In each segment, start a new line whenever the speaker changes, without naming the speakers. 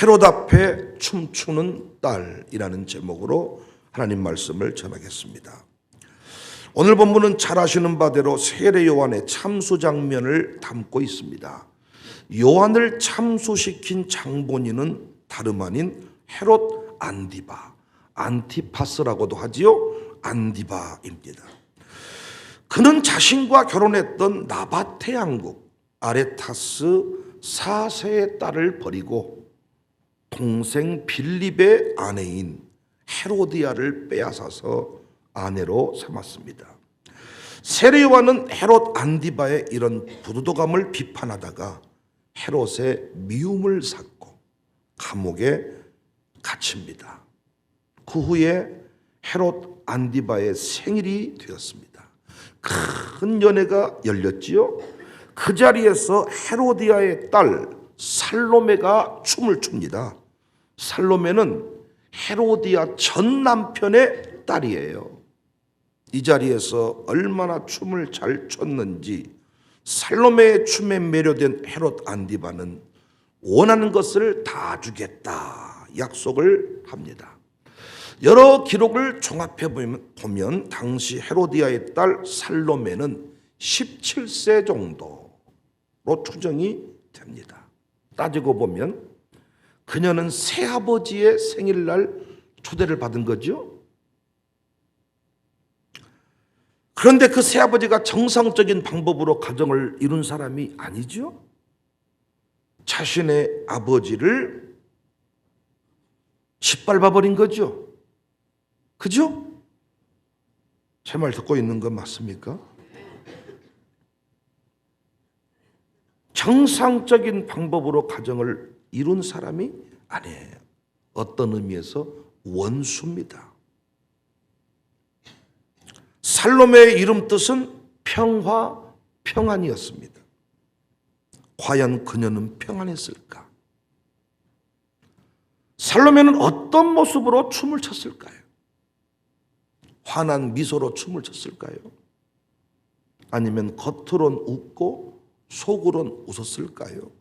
헤롯 앞에 춤추는 딸이라는 제목으로 하나님 말씀을 전하겠습니다. 오늘 본문은 잘 아시는 바대로 세례 요한의 참수 장면을 담고 있습니다. 요한을 참수시킨 장본인은 다름 아닌 헤롯 안디바, 안티파스라고도 하지요. 안디바입니다. 그는 자신과 결혼했던 나바테 왕국 아레타스 4세의 딸을 버리고 동생 빌립의 아내인 헤로디아를 빼앗아서 아내로 삼았습니다. 세례 요한은 헤롯 안디바의 이런 부도덕함을 비판하다가 헤롯의 미움을 샀고 감옥에 갇힙니다. 그 후에 헤롯 안디바의 생일이 되었습니다. 큰 연회가 열렸지요. 그 자리에서 헤로디아의 딸 살로메가 춤을 춥니다. 살로메는 헤로디아 전 남편의 딸이에요. 이 자리에서 얼마나 춤을 잘 췄는지 살로메의 춤에 매료된 헤롯 안디바는 원하는 것을 다 주겠다 약속을 합니다. 여러 기록을 종합해 보면 당시 헤로디아의 딸 살로메는 17세 정도로 추정이 됩니다. 따지고 보면 그녀는 새아버지의 생일날 초대를 받은 거죠. 그런데 그 새아버지가 정상적인 방법으로 가정을 이룬 사람이 아니죠. 자신의 아버지를 짓밟아버린 거죠. 그죠? 제 말 듣고 있는 건 맞습니까? 정상적인 방법으로 가정을 이룬 사람이 아니에요. 어떤 의미에서 원수입니다. 살로메의 이름 뜻은 평화, 평안이었습니다. 과연 그녀는 평안했을까? 살로메는 어떤 모습으로 춤을 췄을까요? 환한 미소로 춤을 췄을까요? 아니면 겉으론 웃고 속으론 웃었을까요?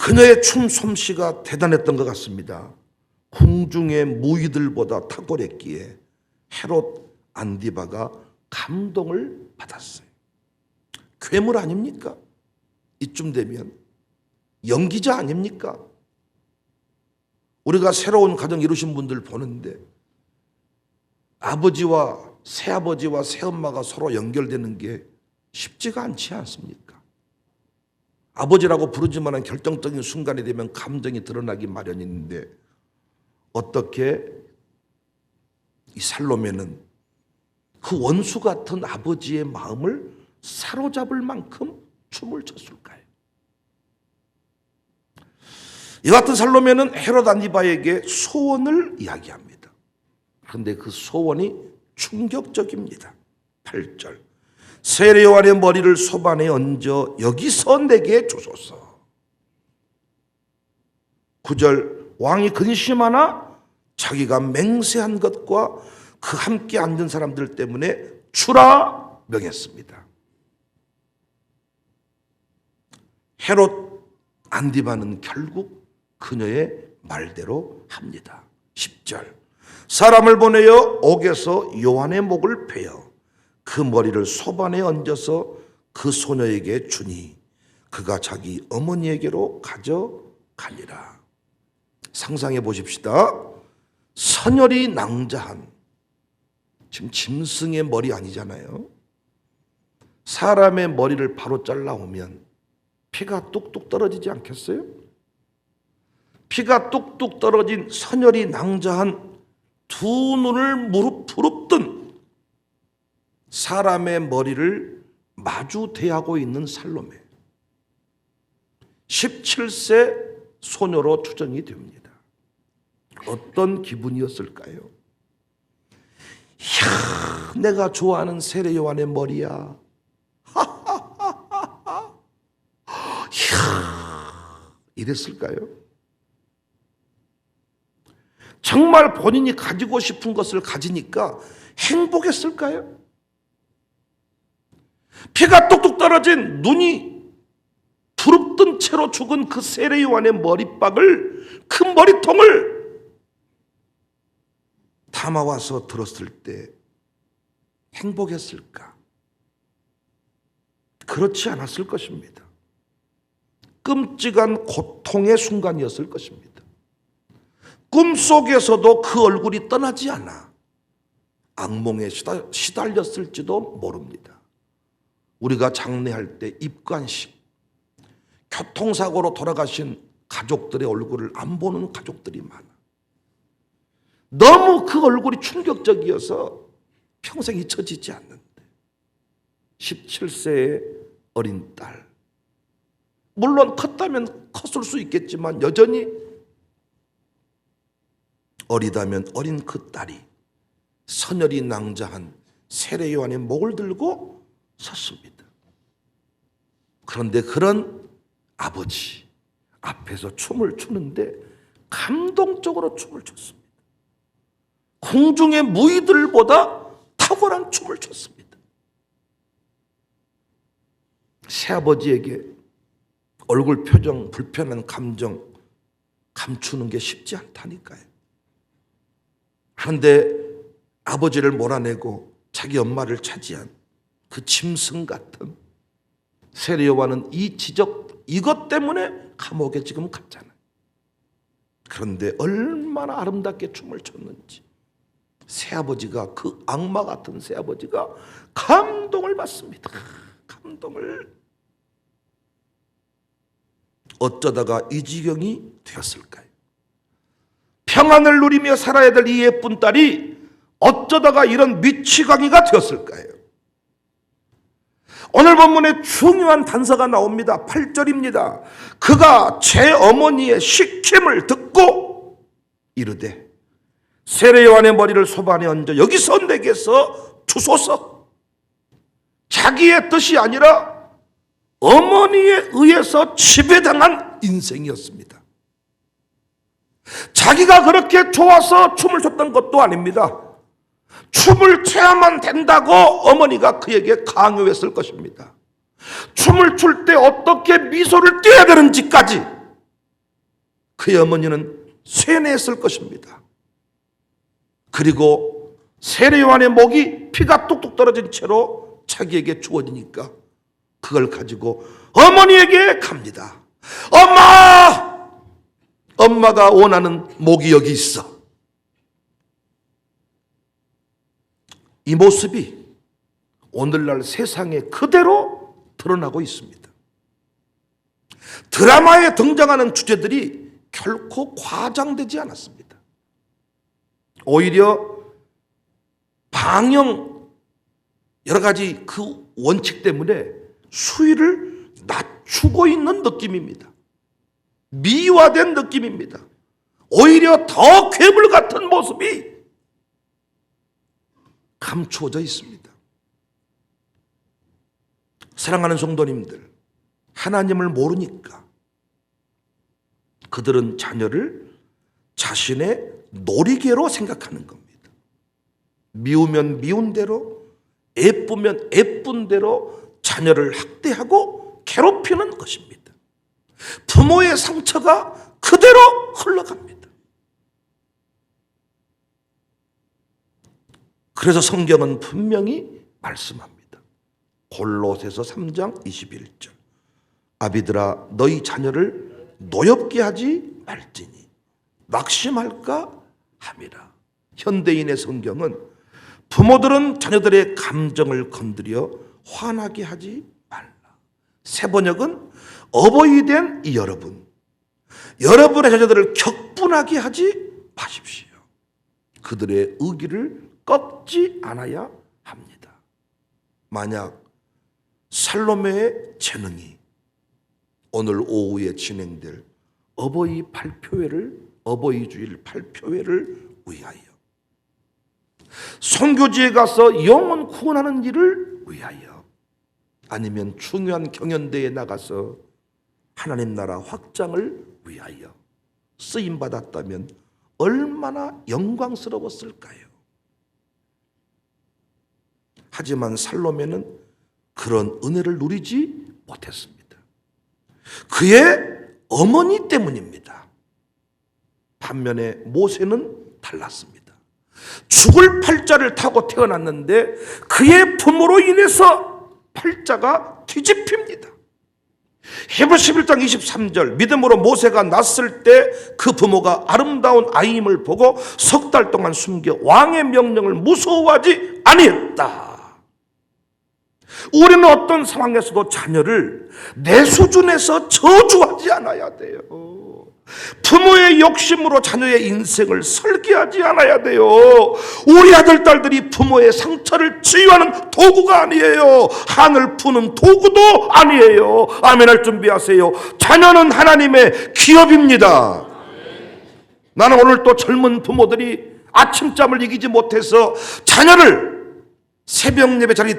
그녀의 춤 솜씨가 대단했던 것 같습니다. 궁중의 무희들보다 탁월했기에 헤롯 안디바가 감동을 받았어요. 괴물 아닙니까? 이쯤 되면 연기자 아닙니까? 우리가 새로운 가정 이루신 분들 보는데 아버지와 새아버지와 새엄마가 서로 연결되는 게 쉽지가 않지 않습니까? 아버지라고 부르지만 결정적인 순간이 되면 감정이 드러나기 마련인데 어떻게 이 살로메는 그 원수 같은 아버지의 마음을 사로잡을 만큼 춤을 췄을까요? 이 같은 살로메는 헤롯 안디바에게 소원을 이야기합니다. 그런데 그 소원이 충격적입니다. 8절 세례 요한의 머리를 소반에 얹어 여기서 내게 주소서. 9절 왕이 근심하나 자기가 맹세한 것과 그 함께 앉은 사람들 때문에 주라 명했습니다. 헤롯 안디바는 결국 그녀의 말대로 합니다. 10절 사람을 보내어 옥에서 요한의 목을 베어 그 머리를 소반에 얹어서 그 소녀에게 주니 그가 자기 어머니에게로 가져가니라. 상상해 보십시다. 선열이 낭자한, 지금 짐승의 머리 아니잖아요. 사람의 머리를 바로 잘라오면 피가 뚝뚝 떨어지지 않겠어요? 피가 뚝뚝 떨어진 선열이 낭자한 두 눈을 무릎 뜬 사람의 머리를 마주 대하고 있는 살로메. 17세 소녀로 추정이 됩니다. 어떤 기분이었을까요? 이야, 내가 좋아하는 세례 요한의 머리야. 이야, 이랬을까요? 정말 본인이 가지고 싶은 것을 가지니까 행복했을까요? 피가 뚝뚝 떨어진 눈이 두릅뜬 채로 죽은 그 세례 요한의 머리박을, 그 머리통을 담아와서 들었을 때 행복했을까? 그렇지 않았을 것입니다. 끔찍한 고통의 순간이었을 것입니다. 꿈속에서도 그 얼굴이 떠나지 않아 악몽에 시달렸을지도 모릅니다. 우리가 장례할 때 입관식, 교통사고로 돌아가신 가족들의 얼굴을 안 보는 가족들이 많아. 너무 그 얼굴이 충격적이어서 평생 잊혀지지 않는데, 17세의 어린 딸, 물론 컸다면 컸을 수 있겠지만 여전히 어리다면 어린 그 딸이 선열이 낭자한 세례 요한의 목을 들고 섰습니다. 그런데 그런 아버지 앞에서 춤을 추는데 감동적으로 춤을 췄습니다. 공중의 무희들보다 탁월한 춤을 췄습니다. 새아버지에게 얼굴 표정, 불편한 감정 감추는 게 쉽지 않다니까요. 그런데 아버지를 몰아내고 자기 엄마를 차지한 그 짐승 같은 세례 요한은 이 지적, 이것 때문에 감옥에 지금 갔잖아요. 그런데 얼마나 아름답게 춤을 췄는지 새아버지가, 그 악마 같은 새아버지가 감동을 받습니다. 감동을. 어쩌다가 이 지경이 되었을까요? 평안을 누리며 살아야 될 이 예쁜 딸이 어쩌다가 이런 미치광이가 되었을까요? 오늘 본문에 중요한 단서가 나옵니다. 8절입니다. 그가 제 어머니의 시킴을 듣고 이르되 세례 요한의 머리를 소반에 얹어 여기서 내게서 주소서. 자기의 뜻이 아니라 어머니에 의해서 지배당한 인생이었습니다. 자기가 그렇게 좋아서 춤을 췄던 것도 아닙니다. 춤을 춰야만 된다고 어머니가 그에게 강요했을 것입니다. 춤을 출 때 어떻게 미소를 띄어야 되는지까지 그의 어머니는 세뇌했을 것입니다. 그리고 세례 요한의 목이 피가 뚝뚝 떨어진 채로 자기에게 주어지니까 그걸 가지고 어머니에게 갑니다. 엄마! 엄마가 원하는 목이 여기 있어. 이 모습이 오늘날 세상에 그대로 드러나고 있습니다. 드라마에 등장하는 주제들이 결코 과장되지 않았습니다. 오히려 방영 여러 가지 그 원칙 때문에 수위를 낮추고 있는 느낌입니다. 미화된 느낌입니다. 오히려 더 괴물 같은 모습이 감추어져 있습니다. 사랑하는 성도님들, 하나님을 모르니까 그들은 자녀를 자신의 놀이개로 생각하는 겁니다. 미우면 미운 대로, 예쁘면 예쁜 대로 자녀를 학대하고 괴롭히는 것입니다. 부모의 상처가 그대로 흘러갑니다. 그래서 성경은 분명히 말씀합니다. 골로새서 3장 21절. 아비들아 너희 자녀를 노엽게 하지 말지니 낙심할까 함이라. 현대인의 성경은 부모들은 자녀들의 감정을 건드려 화나게 하지 말라. 새번역은 어버이 된 이 여러분, 여러분의 자녀들을 격분하게 하지 마십시오. 그들의 의기를 꺾지 않아야 합니다. 만약 살로메의 재능이 오늘 오후에 진행될 어버이 발표회를, 어버이 주일 발표회를 위하여, 선교지에 가서 영혼 구원하는 일을 위하여, 아니면 중요한 경연대회에 나가서 하나님 나라 확장을 위하여 쓰임받았다면 얼마나 영광스러웠을까요? 하지만 살로메는 그런 은혜를 누리지 못했습니다. 그의 어머니 때문입니다. 반면에 모세는 달랐습니다. 죽을 팔자를 타고 태어났는데 그의 부모로 인해서 팔자가 뒤집힙니다. 히브리서 11장 23절, 믿음으로 모세가 낳았을 때 그 부모가 아름다운 아이임을 보고 석 달 동안 숨겨 왕의 명령을 무서워하지 아니했다. 우리는 어떤 상황에서도 자녀를 내 수준에서 저주하지 않아야 돼요. 부모의 욕심으로 자녀의 인생을 설계하지 않아야 돼요. 우리 아들, 딸들이 부모의 상처를 치유하는 도구가 아니에요. 한을 푸는 도구도 아니에요. 아멘 할 준비하세요. 자녀는 하나님의 기업입니다. 나는 오늘 또 젊은 부모들이 아침잠을 이기지 못해서 자녀를 새벽 예배 자리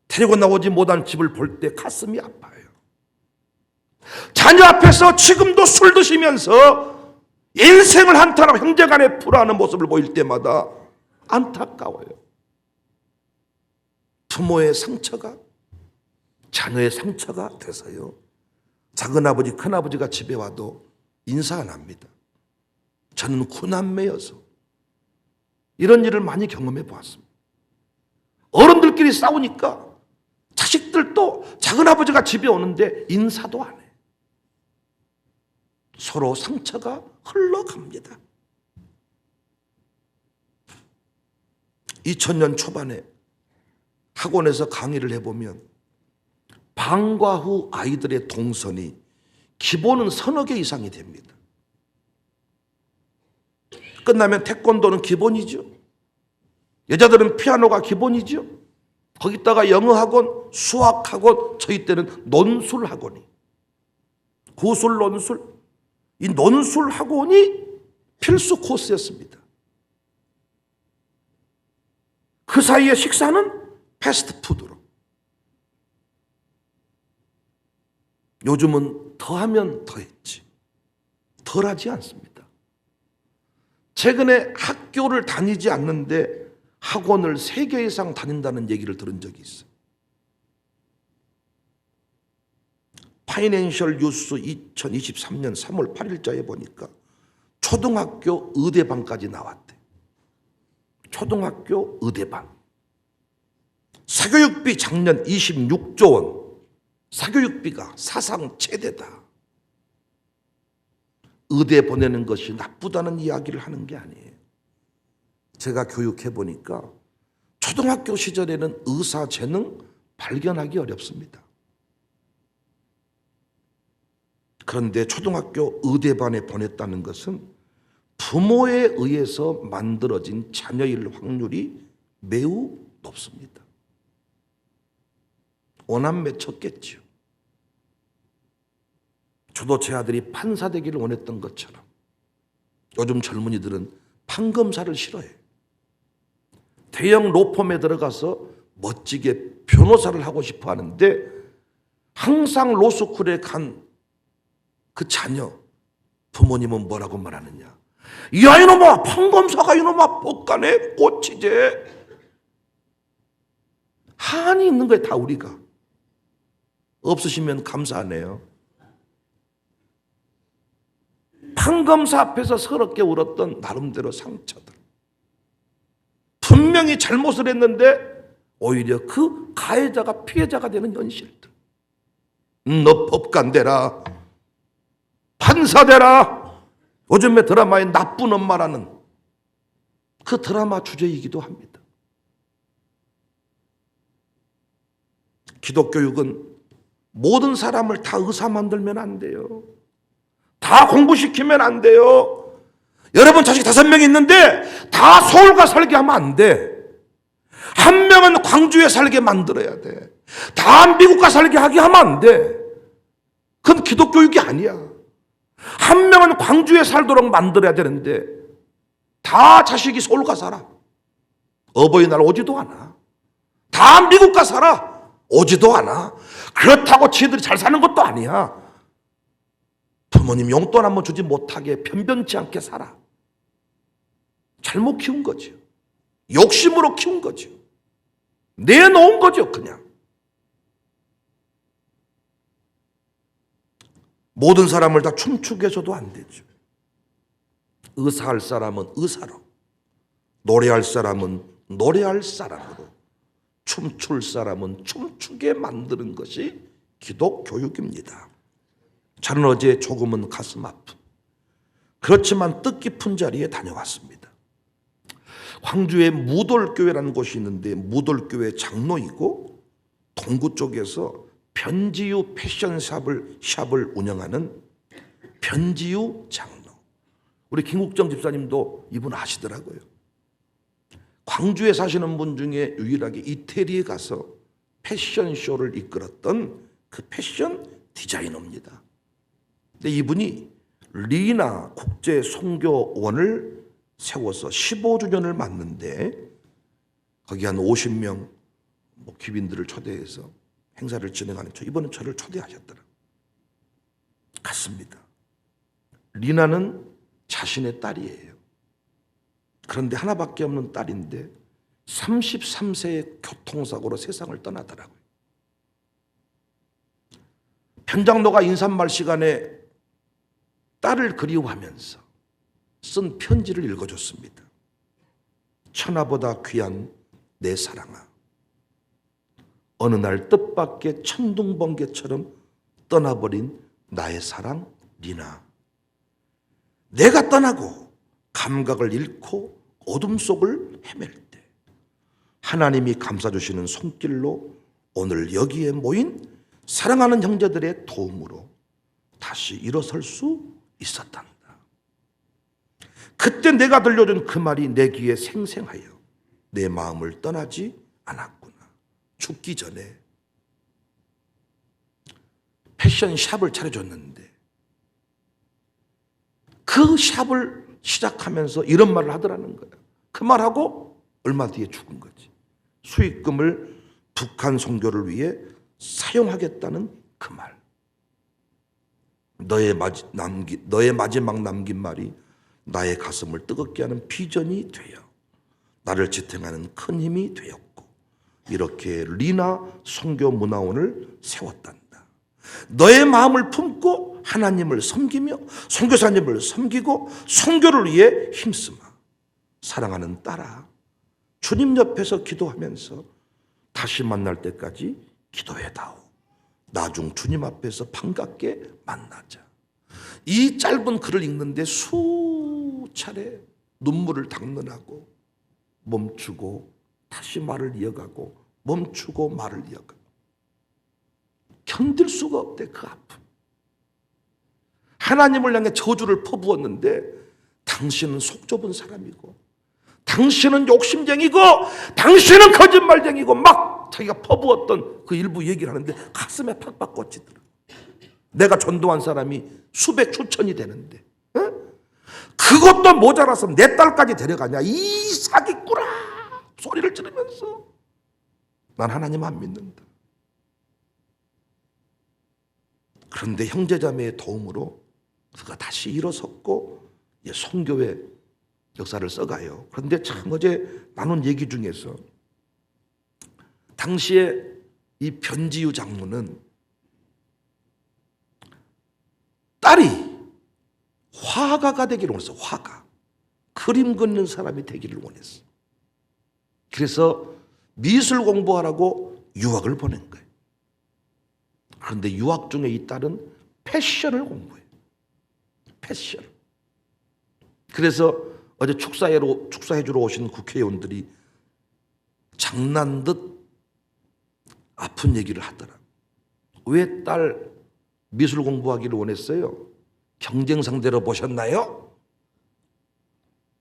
데리고 나오지 못한 집을 볼 때 가슴이 아파요. 자녀 앞에서 지금도 술 드시면서 인생을 한탄하고 형제간에 불화하는 모습을 보일 때마다 안타까워요. 부모의 상처가 자녀의 상처가 돼서요, 작은아버지 큰아버지가 집에 와도 인사 안 합니다. 저는 구남매여서 이런 일을 많이 경험해 보았습니다. 어른들끼리 싸우니까 자식들도 작은아버지가 집에 오는데 인사도 안 해. 서로 상처가 흘러갑니다. 2000년 초반에 학원에서 강의를 해보면 방과 후 아이들의 동선이 기본은 서너 개 이상이 됩니다. 끝나면 태권도는 기본이죠. 여자들은 피아노가 기본이죠. 거기다가 영어학원, 수학학원, 저희 때는 논술학원이, 구술, 논술, 이 논술학원이 필수 코스였습니다. 그 사이에 식사는 패스트푸드로. 요즘은 더하면 더했지 덜하지 않습니다. 최근에 학교를 다니지 않는데 학원을 3개 이상 다닌다는 얘기를 들은 적이 있어요. 파이낸셜 뉴스 2023년 3월 8일자에 보니까 초등학교 의대반까지 나왔대. 초등학교 의대반. 사교육비 작년 26조 원. 사교육비가 사상 최대다. 의대 보내는 것이 나쁘다는 이야기를 하는 게 아니에요. 제가 교육해 보니까 초등학교 시절에는 의사 재능 발견하기 어렵습니다. 그런데 초등학교 의대반에 보냈다는 것은 부모에 의해서 만들어진 자녀일 확률이 매우 높습니다. 원한 맺혔겠죠. 저도 제 아들이 판사 되기를 원했던 것처럼 요즘 젊은이들은 판검사를 싫어해요. 대형 로펌에 들어가서 멋지게 변호사를 하고 싶어 하는데 항상 로스쿨에 간 그 자녀 부모님은 뭐라고 말하느냐. 야 이놈아, 판검사가 이놈아 법관에 꽂히제. 한이 있는 거예요. 다 우리가. 없으시면 감사하네요. 판검사 앞에서 서럽게 울었던 나름대로 상처들. 분명히 잘못을 했는데 오히려 그 가해자가 피해자가 되는 현실들. 너 법관 되라, 판사 되라. 요즘에 드라마에 나쁜 엄마라는 그 드라마 주제이기도 합니다. 기독교육은 모든 사람을 다 의사 만들면 안 돼요. 다 공부시키면 안 돼요. 여러분 자식 5명 있는데 다 서울 가 살게 하면 안 돼. 한 명은 광주에 살게 만들어야 돼. 다 미국 가 살게 하게 하면 안 돼. 그건 기독교육이 아니야. 한 명은 광주에 살도록 만들어야 되는데 다 자식이 서울 가 살아. 어버이날 오지도 않아. 다 미국 가 살아. 오지도 않아. 그렇다고 지들이 잘 사는 것도 아니야. 부모님 용돈 한번 주지 못하게 변변치 않게 살아. 잘못 키운 거죠. 욕심으로 키운 거죠. 내놓은 거죠, 그냥. 모든 사람을 다 춤추게 해서도 안 되죠. 의사할 사람은 의사로, 노래할 사람은 노래할 사람으로, 춤출 사람은 춤추게 만드는 것이 기독 교육입니다. 저는 어제 조금은 가슴 아픈, 그렇지만 뜻깊은 자리에 다녀왔습니다. 광주에 무돌교회라는 곳이 있는데 무돌교회 장로이고 동구 쪽에서 변지유 패션샵을 운영하는 변지유 장로. 우리 김국정 집사님도 이분 아시더라고요. 광주에 사시는 분 중에 유일하게 이태리에 가서 패션쇼를 이끌었던 그 패션 디자이너입니다. 근데 이분이 리나 국제 선교원을 세워서 15주년을 맞는데 거기 한 50명 귀빈들을 초대해서 행사를 진행하는 이번엔 저를 초대하셨더라고요. 갔습니다. 리나는 자신의 딸이에요. 그런데 하나밖에 없는 딸인데 33세의 교통사고로 세상을 떠나더라고요. 변장로가 인사말 시간에 딸을 그리워하면서 쓴 편지를 읽어줬습니다. 천하보다 귀한 내 사랑아, 어느 날 뜻밖의 천둥번개처럼 떠나버린 나의 사랑 리나, 내가 떠나고 감각을 잃고 어둠 속을 헤맬 때 하나님이 감싸주시는 손길로 오늘 여기에 모인 사랑하는 형제들의 도움으로 다시 일어설 수 있었단다. 그때 내가 들려준 그 말이 내 귀에 생생하여 내 마음을 떠나지 않았구나. 죽기 전에 패션샵을 차려줬는데 그 샵을 시작하면서 이런 말을 하더라는 거예요. 그 말하고 얼마 뒤에 죽은 거지. 수익금을 북한 선교를 위해 사용하겠다는 그 말. 너의 마지막 남긴 말이 나의 가슴을 뜨겁게 하는 비전이 되어 나를 지탱하는 큰 힘이 되었고 이렇게 리나 선교문화원을 세웠단다. 너의 마음을 품고 하나님을 섬기며 선교사님을 섬기고 선교를 위해 힘쓰마. 사랑하는 딸아, 주님 옆에서 기도하면서 다시 만날 때까지 기도해다오. 나중 주님 앞에서 반갑게 만나자. 이 짧은 글을 읽는데 수차례 눈물을 닦는하고 멈추고 다시 말을 이어가고 멈추고 말을 이어가고 견딜 수가 없대. 그 아픔. 하나님을 향해 저주를 퍼부었는데 당신은 속 좁은 사람이고 당신은 욕심쟁이고 당신은 거짓말쟁이고 막 자기가 퍼부었던 그 일부 얘기를 하는데 가슴에 팍팍 꽂히더라. 내가 전도한 사람이 수백 수천이 되는데 그것도 모자라서 내 딸까지 데려가냐 이 사기꾼아 소리를 지르면서 난 하나님 안 믿는다. 그런데 형제자매의 도움으로 그가 다시 일어섰고 선교회 역사를 써가요. 그런데 참 어제 나눈 얘기 중에서 당시에 이 변지유 장로는 딸이 화가가 되기를 원했어. 화가. 그림 그리는 사람이 되기를 원했어. 그래서 미술 공부하라고 유학을 보낸 거예요. 그런데 유학 중에 이 딸은 패션을 공부해. 패션. 그래서 어제 축사해주러 오신 국회의원들이 장난듯 아픈 얘기를 하더라. 왜 딸 미술 공부하기를 원했어요? 경쟁 상대로 보셨나요?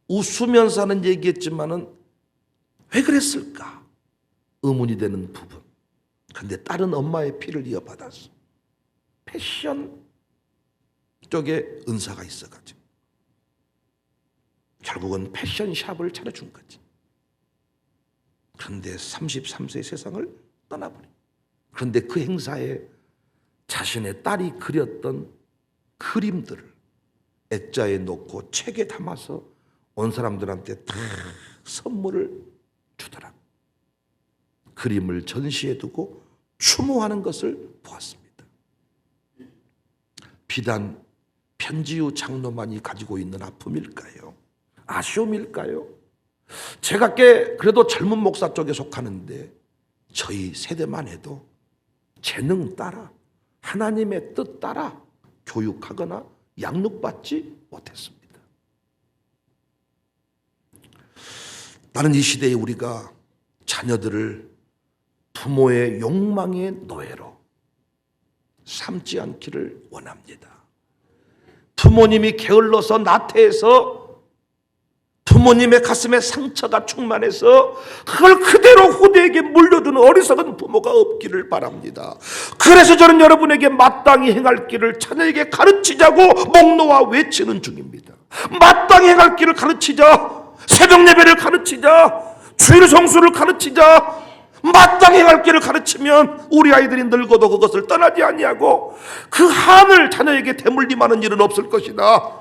웃으면서 하는 얘기했지만은 왜 그랬을까? 의문이 되는 부분. 근데 딸은 엄마의 피를 이어받았어. 패션 쪽에 은사가 있어가지고 결국은 패션샵을 차려준 거지. 그런데 33세의 세상을 떠나버려. 그런데 그 행사에 자신의 딸이 그렸던 그림들을 액자에 넣고 책에 담아서 온 사람들한테 다 선물을 주더라고. 그림을 전시해 두고 추모하는 것을 보았습니다. 비단 편지유 장로만이 가지고 있는 아픔일까요? 아쉬움일까요? 제가 꽤 그래도 젊은 목사 쪽에 속하는데 저희 세대만 해도 재능 따라 하나님의 뜻 따라 교육하거나 양육받지 못했습니다. 나는 이 시대에 우리가 자녀들을 부모의 욕망의 노예로 삼지 않기를 원합니다. 부모님이 게을러서 나태해서 부모님의 가슴에 상처가 충만해서 그걸 그대로 후대에게 물려주는 어리석은 부모가 없기를 바랍니다. 그래서 저는 여러분에게 마땅히 행할 길을 자녀에게 가르치자고 목 놓아 외치는 중입니다. 마땅히 행할 길을 가르치자. 새벽 예배를 가르치자. 주일 성수를 가르치자. 마땅히 행할 길을 가르치면 우리 아이들이 늙어도 그것을 떠나지 아니하고 그 한을 자녀에게 대물림하는 일은 없을 것이다.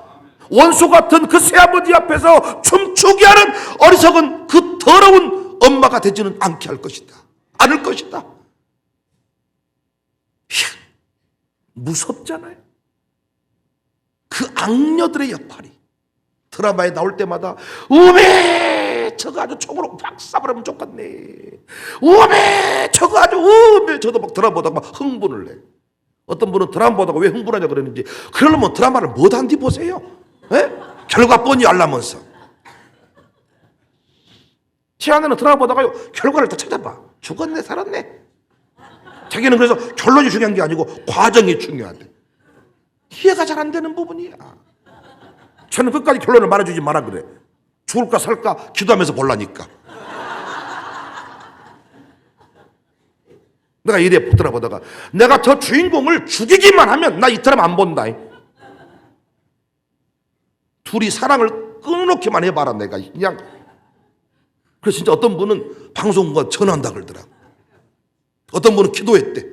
원수 같은 그 새아버지 앞에서 춤추게 하는 어리석은 그 더러운 엄마가 되지는 않게 할 것이다. 않을 것이다. 이야, 무섭잖아요. 그 악녀들의 역할이 드라마에 나올 때마다 우메 저거 아주 총으로 팍 쏴버리면 좋겠네. 우메 저거 아주 우메. 저도 막 드라마 보다가 막 흥분을 내. 어떤 분은 드라마 보다가 왜 흥분하냐 그러는지 그러려면 드라마를 못한뒤 보세요. 에? 결과 뻔히 알라면서. 제 아내는 드라마 보다가 결과를 다 찾아봐. 죽었네 살았네. 자기는 그래서 결론이 중요한 게 아니고 과정이 중요하대. 이해가 잘 안 되는 부분이야. 저는 끝까지 결론을 말해주지 마라 그래. 죽을까 살까 기도하면서 볼라니까. 내가 이래 드라마 보다가 내가 저 주인공을 죽이기만 하면 나 이 드라마 안 본다. 둘이 사랑을 끊어놓기만 해봐라 내가 그냥. 그래서 진짜 어떤 분은 방송국과 전화한다 그러더라고. 어떤 분은 기도했대.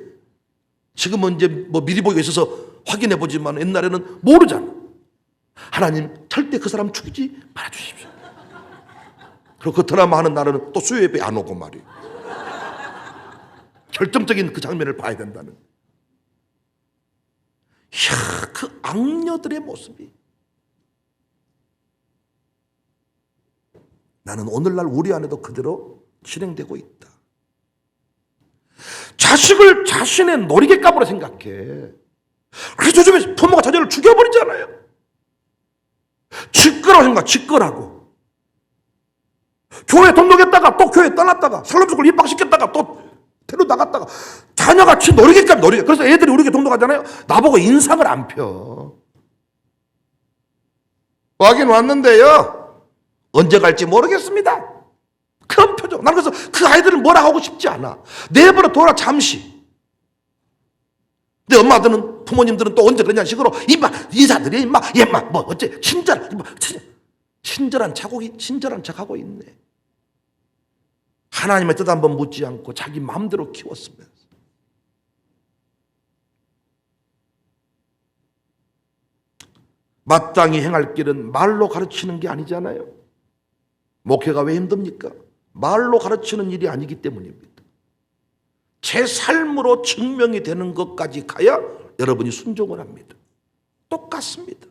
지금은 이제 뭐 미리 보기가 있어서 확인해보지만 옛날에는 모르잖아. 하나님 절대 그 사람 죽이지 말아주십시오. 그리고 그 드라마 하는 날은 또 수요 예배 안 오고 말이에요. 결정적인 그 장면을 봐야 된다는. 이야, 그 악녀들의 모습이 나는 오늘날 우리 안에도 그대로 진행되고 있다. 자식을 자신의 놀이개감으로 생각해. 그래서 요즘에 부모가 자녀를 죽여버리잖아요. 직거라고 생각, 직거라고. 교회 등록했다가 또 교회 떠났다가 설립school 입학시켰다가 또 데려 나갔다가 자녀가 지 놀이개감 놀이개. 그래서 애들이 우리 교회 등록하잖아요. 나보고 인상을 안 펴. 와긴 왔는데요. 언제 갈지 모르겠습니다. 그런 표정. 나는 그래서 그 아이들을 뭐라 하고 싶지 않아. 내버려 둬라 잠시. 근데 엄마들은 부모님들은 또 언제 그러냐는 식으로 임마 이사들이 임마 얘마 뭐 어째 친절한 척하고 있네. 하나님의 뜻 한번 묻지 않고 자기 마음대로 키웠으면서. 마땅히 행할 길은 말로 가르치는 게 아니잖아요. 목회가 왜 힘듭니까? 말로 가르치는 일이 아니기 때문입니다. 제 삶으로 증명이 되는 것까지 가야 여러분이 순종을 합니다. 똑같습니다.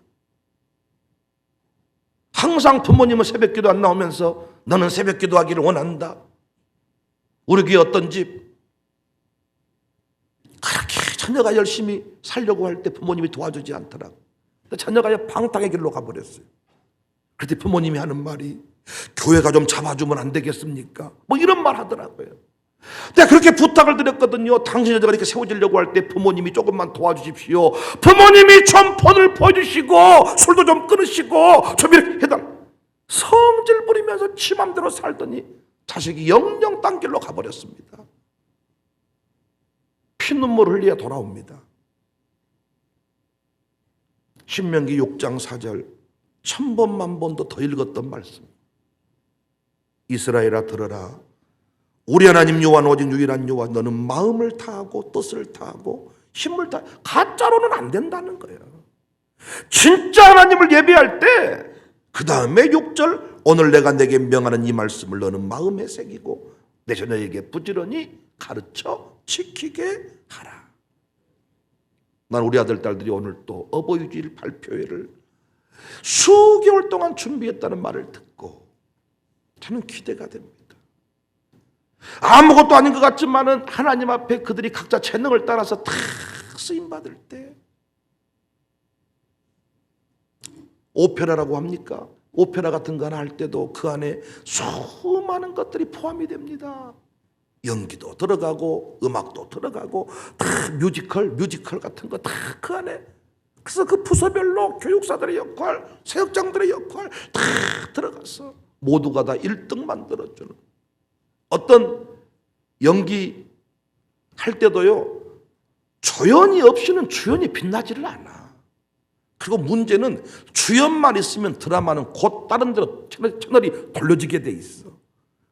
항상 부모님은 새벽기도 안 나오면서 너는 새벽기도 하기를 원한다. 우리 교회 어떤 집 그렇게 자녀가 열심히 살려고 할 때 부모님이 도와주지 않더라고. 자녀가 방탕의 길로 가버렸어요. 그때 부모님이 하는 말이 교회가 좀 잡아주면 안 되겠습니까? 뭐 이런 말 하더라고요. 내가 그렇게 부탁을 드렸거든요. 당신 여자가 이렇게 세워지려고 할 때 부모님이 조금만 도와주십시오. 부모님이 좀 폰을 보여주시고 술도 좀 끊으시고 좀 이렇게 해달라. 성질 부리면서 지 맘대로 살더니 자식이 영영 딴 길로 가버렸습니다. 피눈물 흘려야 돌아옵니다. 신명기 6장 4절 1000번 만번도 더 읽었던 말씀. 이스라엘아 들어라. 우리 하나님 여호와는 오직 유일한 여호와. 너는 마음을 다하고 뜻을 다하고 힘을 다. 가짜로는 안 된다는 거예요. 진짜 하나님을 예배할 때 그 다음에 6절 오늘 내가 내게 명하는 이 말씀을 너는 마음에 새기고 내 자녀에게 부지런히 가르쳐 지키게 하라. 난 우리 아들, 딸들이 오늘 또 어버이주일 발표회를 수개월 동안 준비했다는 말을 듣고 저는 기대가 됩니다. 아무것도 아닌 것 같지만은 하나님 앞에 그들이 각자 재능을 따라서 다 쓰임받을 때 오페라라고 합니까? 오페라 같은 거 하나 할 때도 그 안에 수많은 것들이 포함이 됩니다. 연기도 들어가고 음악도 들어가고 다 뮤지컬 같은 거 다 그 안에. 그래서 그 부서별로 교육사들의 역할, 사역장들의 역할 다 들어가서 모두가 다 1등 만들어주는 어떤 연기 할 때도요, 조연이 없이는 주연이 빛나지를 않아. 그리고 문제는 주연만 있으면 드라마는 곧 다른 데로 채널이 돌려지게 돼 있어.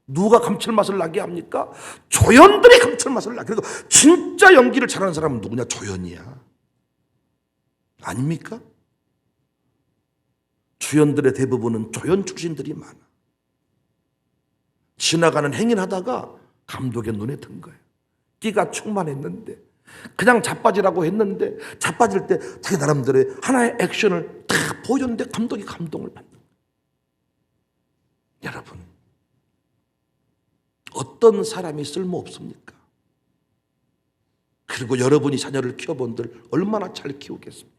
누가 감칠맛을 나게 합니까? 조연들이 감칠맛을 나게. 그리고 진짜 연기를 잘하는 사람은 누구냐? 조연이야. 아닙니까? 주연들의 대부분은 조연 출신들이 많아. 지나가는 행인하다가 감독의 눈에 든 거예요. 끼가 충만했는데 그냥 자빠지라고 했는데 자빠질 때 자기 나름대로의 하나의 액션을 다 보여줬는데 감독이 감동을 받는 거예요. 여러분, 어떤 사람이 쓸모없습니까? 그리고 여러분이 자녀를 키워본들 얼마나 잘 키우겠습니까?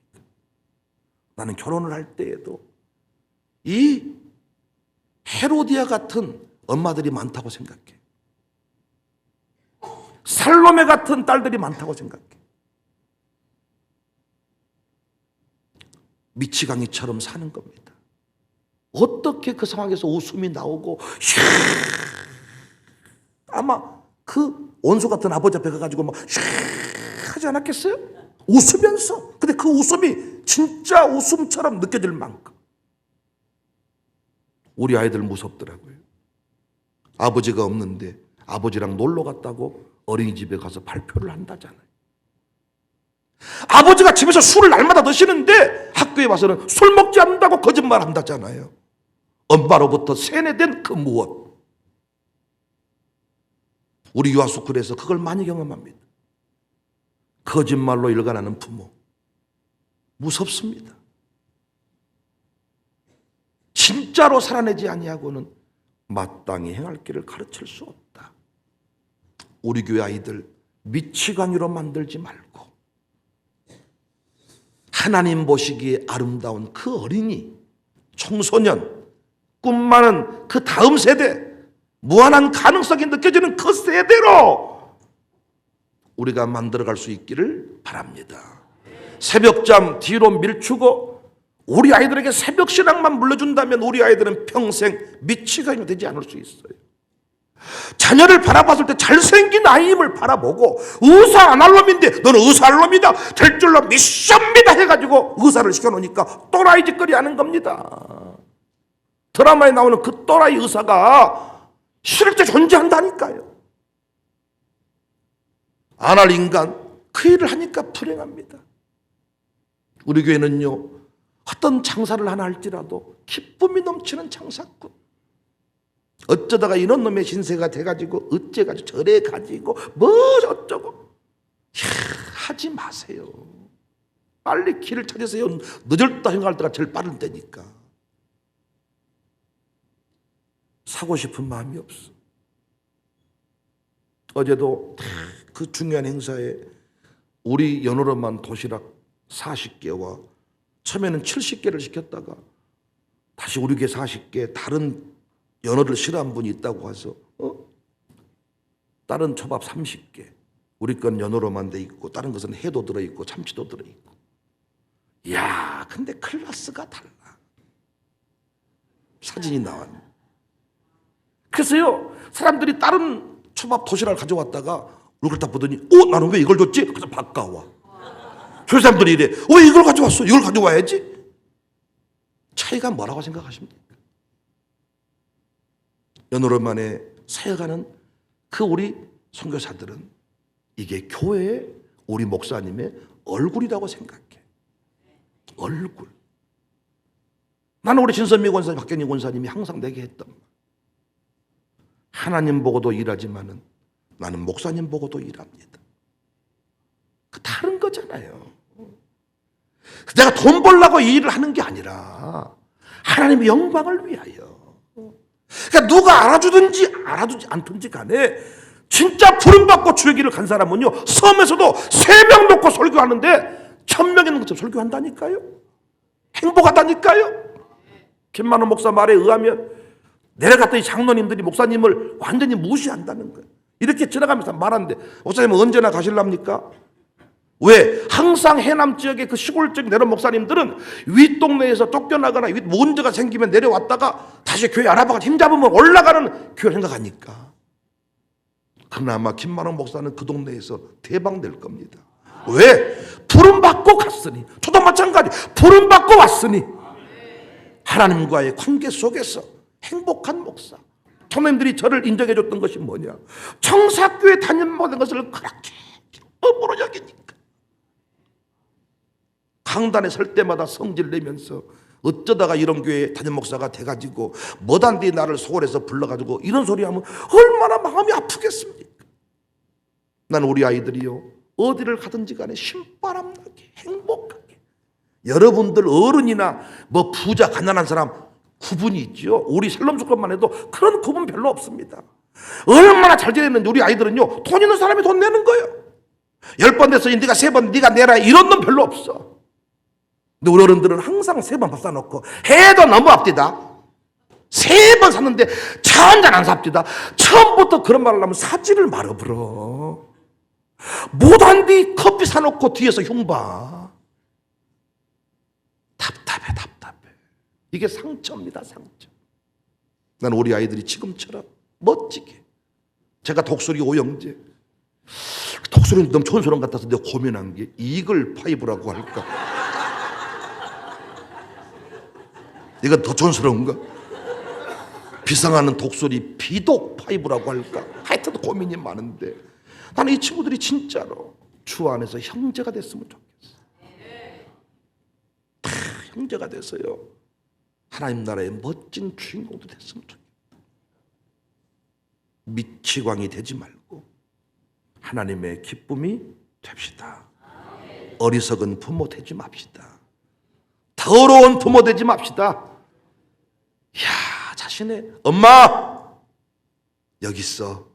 나는 결혼을 할 때에도 이 헤로디아 같은 엄마들이 많다고 생각해. 살로메 같은 딸들이 많다고 생각해. 미치광이처럼 사는 겁니다. 어떻게 그 상황에서 웃음이 나오고 아마 그 원수 같은 아버지 앞에 가가지고 막 하지 않았겠어요? 웃으면서. 근데 그 웃음이 진짜 웃음처럼 느껴질 만큼 우리 아이들 무섭더라고요. 아버지가 없는데 아버지랑 놀러 갔다고 어린이집에 가서 발표를 한다잖아요. 아버지가 집에서 술을 날마다 드시는데 학교에 와서는 술 먹지 않는다고 거짓말 한다잖아요. 엄마로부터 세뇌된 그 무엇. 우리 유아스쿨에서 그걸 많이 경험합니다. 거짓말로 일관하는 부모. 무섭습니다. 진짜로 살아내지 아니하고는 마땅히 행할 길을 가르칠 수 없다. 우리 교회 아이들 미치광이로 만들지 말고 하나님 보시기에 아름다운 그 어린이, 청소년, 꿈 많은 그 다음 세대, 무한한 가능성이 느껴지는 그 세대로 우리가 만들어갈 수 있기를 바랍니다. 새벽잠 뒤로 밀치고 우리 아이들에게 새벽 신앙만 물려준다면 우리 아이들은 평생 미치광이 되지 않을 수 있어요. 자녀를 바라봤을 때 잘생긴 아이임을 바라보고 의사 안 할 놈인데 너는 의사 할 놈이다, 될 줄로 믿습니다 해가지고 의사를 시켜놓으니까 또라이 짓거리 하는 겁니다. 드라마에 나오는 그 또라이 의사가 실제 존재한다니까요. 안 할 인간 그 일을 하니까 불행합니다. 우리 교회는요, 어떤 장사를 하나 할지라도 기쁨이 넘치는 장사꾼. 어쩌다가 이런 놈의 신세가 돼가지고 어째가지고 저래 가지고 뭐 어쩌고 하지 마세요. 빨리 길을 찾으세요. 늦었다 생각할 때가 제일 빠른 때니까. 사고 싶은 마음이 없어. 어제도 그 중요한 행사에 우리 연호로만 도시락 40개와 처음에는 70개를 시켰다가 다시 우리 교회 40개, 다른 연어를 싫어하는 분이 있다고 해서 다른 초밥 30개, 우리 건 연어로만 돼 있고 다른 것은 회도 들어있고 참치도 들어있고. 이야, 근데 클래스가 달라. 사진이 나왔네. 그래서요, 사람들이 다른 초밥 도시락을 가져왔다가 얼굴 딱 보더니 나는 왜 이걸 줬지? 그래서 바꿔와. 저 사람들이 이래, 왜 이걸 가져왔어? 이걸 가져와야지. 차이가 뭐라고 생각하십니까? 연호로만에 사역하는 그 우리 선교사들은 이게 교회의 우리 목사님의 얼굴이라고 생각해. 얼굴. 나는 우리 진선미 권사님, 박경희 권사님이 항상 내게 했던 말. 하나님 보고도 일하지만은 나는 목사님 보고도 일합니다. 그 다른 거잖아요. 내가 돈 벌려고 이 일을 하는 게 아니라 하나님의 영광을 위하여. 그러니까 누가 알아주든지 알아주지 않든지 간에 진짜 부름받고 주의 길을 간 사람은요, 섬에서도 3명 놓고 설교하는데 1000명 있는 것처럼 설교한다니까요. 행복하다니까요. 김만호 목사 말에 의하면 내려갔더니 장로님들이 목사님을 완전히 무시한다는 거예요. 이렇게 지나가면서 말하는데, 목사님은 언제나 가실랍니까? 왜? 항상 해남 지역의 그 시골적 내려온 목사님들은 윗동네에서 쫓겨나거나 문제가 생기면 내려왔다가 다시 교회 알아봐가 힘잡으면 올라가는 교회를 생각하니까. 그러나 아마 김만호 목사는 그 동네에서 대박 낼 겁니다. 왜? 부름받고 갔으니. 저도 마찬가지. 부름받고 왔으니 하나님과의 관계 속에서 행복한 목사. 청년들이 저를 인정해 줬던 것이 뭐냐? 청사교회 담임받은 것을 그렇게 기쁨으로 여기니까. 강단에 설 때마다 성질 내면서 어쩌다가 이런 교회 담임 목사가 돼가지고 뭐단디 나를 소홀해서 불러가지고 이런 소리 하면 얼마나 마음이 아프겠습니까? 난 우리 아이들이요, 어디를 가든지 간에 신바람 나게 행복하게. 여러분들 어른이나 뭐 부자 가난한 사람 구분이 있죠. 우리 샬롬스쿨만 해도 그런 구분 별로 없습니다. 얼마나 잘 지내는지 우리 아이들은요, 돈 있는 사람이 돈 내는 거예요. 10번 됐으니 네가 3번 네가 내라 이런 놈 별로 없어. 근데 우리 어른들은 항상 3번 밥 사놓고 해도 너무 앞디다. 3번 샀는데 차 한 잔 안 삽디다. 처음부터 그런 말을 하면 사지를 말아버려. 못한 뒤 커피 사놓고 뒤에서 흉봐. 답답해. 이게 상처입니다. 상처. 난 우리 아이들이 지금처럼 멋지게. 제가 독수리 오영재, 독수리는 너무 촌스러운 것 같아서 내가 고민한 게 이글 파이브라고 할까? 이건 더 촌스러운가? 비상하는 독수리 비독 파이브라고 할까? 하여튼 고민이 많은데 나는 이 친구들이 진짜로 주 안에서 형제가 됐으면 좋겠어. 형제가 돼서요, 하나님 나라의 멋진 주인공도 됐으면 좋겠다. 미치광이 되지 말고 하나님의 기쁨이 됩시다. 어리석은 부모 되지 맙시다. 더러운 부모 되지 맙시다. 야, 자신의 엄마 여기 있어.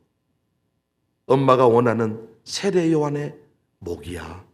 엄마가 원하는 세례 요한의 목이야.